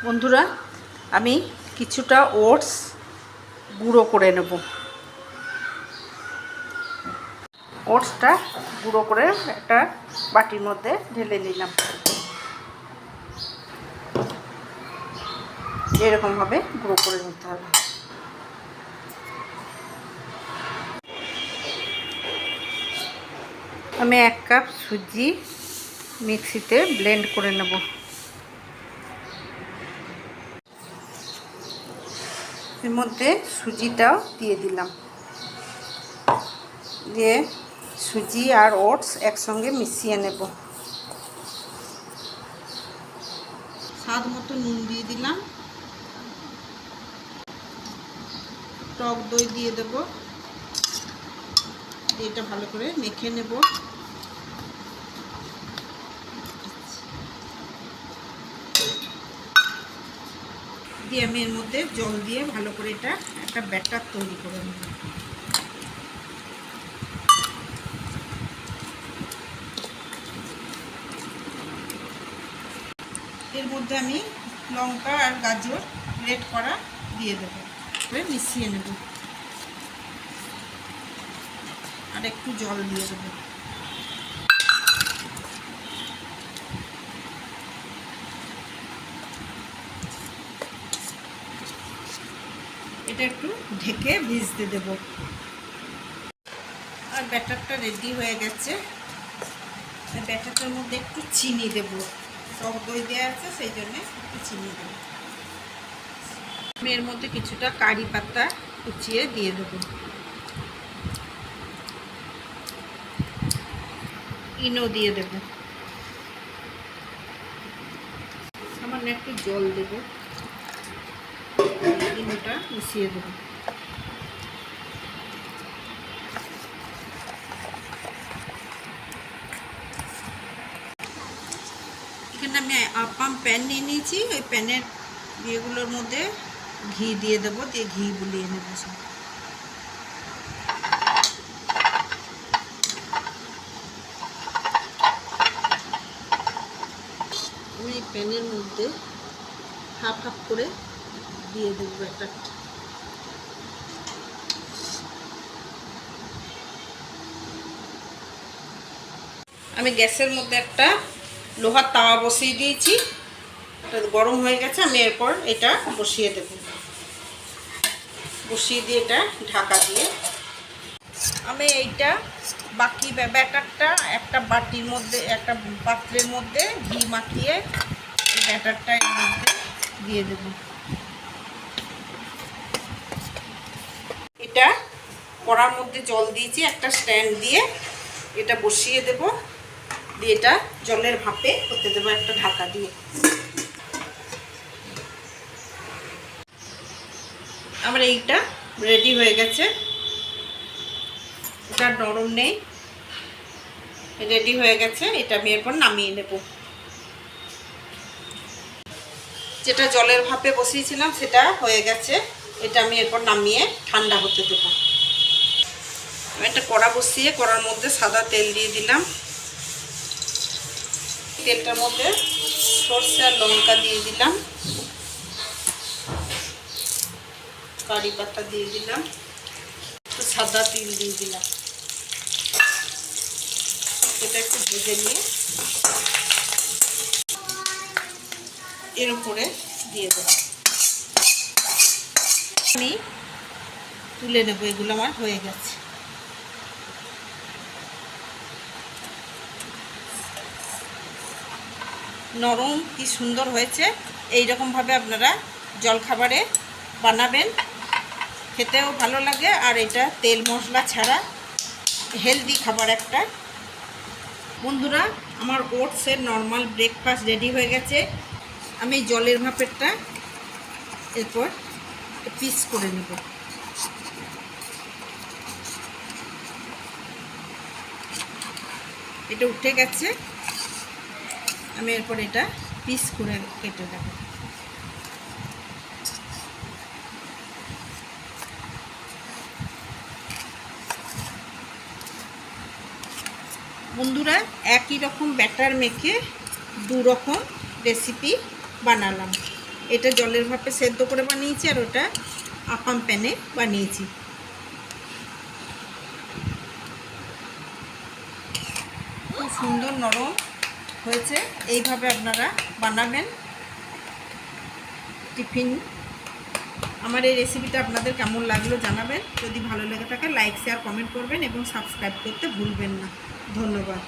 বন্ধুরা, আমি কিছুটা ওটস গুঁড়ো করে নেব। ওটসটা গুঁড়ো করে একটা বাটির মধ্যে ঢেলে নিলাম। এরকমভাবে গুঁড়ো করে নিতে হবে। আমি 1 কাপ সুজি মিক্সিতে ব্লেন্ড করে নেব। এর মধ্যে সুজিটাও দিয়ে দিলাম, দিয়ে সুজি আর ওটস একসঙ্গে মিশিয়ে নেব। স্বাদ মতো নুন দিয়ে দিলাম, টক দই দিয়ে দেব, এটা ভালো করে মেখে নেব। দিয়ে আমি এর মধ্যে জল দিয়ে ভালো করে এটা একটা ব্যাটার তৈরি করে নেব। এর মধ্যে আমি লঙ্কা আর গাজর গ্রেট করা দিয়ে দেবো, মিশিয়ে নেব আর একটু জল দিয়ে দেবো। এটা একটু ঢেকে ভিজতে দেব। আর ব্যাটারটা রেডি হয়ে গেছে। ব্যাটারটার মধ্যে একটু চিনি দেব, টক দই দেওয়া আছে সেই জন্য একটু চিনি দেব। আমি এর মধ্যে কিছুটা কারি পাতা কুচিয়ে দিয়ে দেব। ইনো দিয়ে দেব, সামান্য একটু জল দেব, ইনোটা মিশিয়ে দেব। এখানে আমি আপাম প্যান নিয়ে নিয়েছি, ওই প্যানের ইয়েগুলোর মধ্যে ঘি দিয়ে দেবো, দিয়ে ঘি বুলিয়ে নেব সব। আমি এই প্যানের মধ্যে হাফ হাফ করে দিয়ে দেবো ব্যাটারটা। আমি গ্যাসের মধ্যে একটা লোহার তাওয়া বসিয়ে দিয়েছি, এটা গরম হয়ে গেছে। আমি এরপর এটা বসিয়ে দেব, বসিয়ে দিয়ে এটা ঢাকা দিয়ে আমি এইটা বাকি ব্যাটারটা একটা বাটির মধ্যে, একটা পাত্রের মধ্যে ঘি মাখিয়ে এই ব্যাটারটা এর মধ্যে দিয়ে দেব। এটা কড়ার মধ্যে জল দিয়েছি, একটা স্ট্যান্ড দিয়ে এটা বসিয়ে দেব, দিয়ে এটা জলের ভাপে হতে দেবো একটা ঢাকা দিয়ে। আমার এইটা রেডি হয়ে গেছে, এটা নরম নেই, রেডি হয়ে গেছে। এটা আমি এরপর নামিয়ে নেব। যেটা জলের ভাপে বসিয়েছিলাম সেটা হয়ে গেছে, এটা আমি এরপর নামিয়ে ঠান্ডা হতে দেব। আমি একটা কড়া বসিয়ে কড়ার মধ্যে সাদা তেল দিয়ে দিলাম। তেলটার মধ্যে সরষে আর লঙ্কা দিয়ে দিলাম, কারি পাতা দিয়ে দিলাম, একটু সাদা তিল দিয়ে দিলাম। এটা একটু ভেজে নিয়ে এর উপরে দিয়ে দেব। আমি তুলে নেব, এগুলো আমার হয়ে গেছে। নরম কি সুন্দর হয়েছে। এই রকমভাবে আপনারা জলখাবারে বানাবেন, খেতেও ভালো লাগে আর এটা তেল মশলা ছাড়া হেলদি খাবার একটা। বন্ধুরা, আমার ওটসের নর্মাল ব্রেকফাস্ট রেডি হয়ে গেছে। আমি জলের ভাপেরটা এরপর পিস করে নেব। এটা উঠে গেছে, আমি এরপর এটা পিস করে কেটে দেব। বন্ধুরা, একই রকম ব্যাটার মেখে দু রকম রেসিপি বানালাম। এটা জলের ভাপে সেদ্ধ করে বানিয়েছি, আর ওটা আপাম প্যানে বানিয়েছি। খুব সুন্দর নরম হয়েছে। এইভাবে আপনারা বানাবেন টিফিন। আমার এই রেসিপিটা আপনাদের কেমন লাগলো জানাবেন। যদি ভালো লেগে থাকে লাইক শেয়ার কমেন্ট করবেন এবং সাবস্ক্রাইব করতে ভুলবেন না। ধন্যবাদ।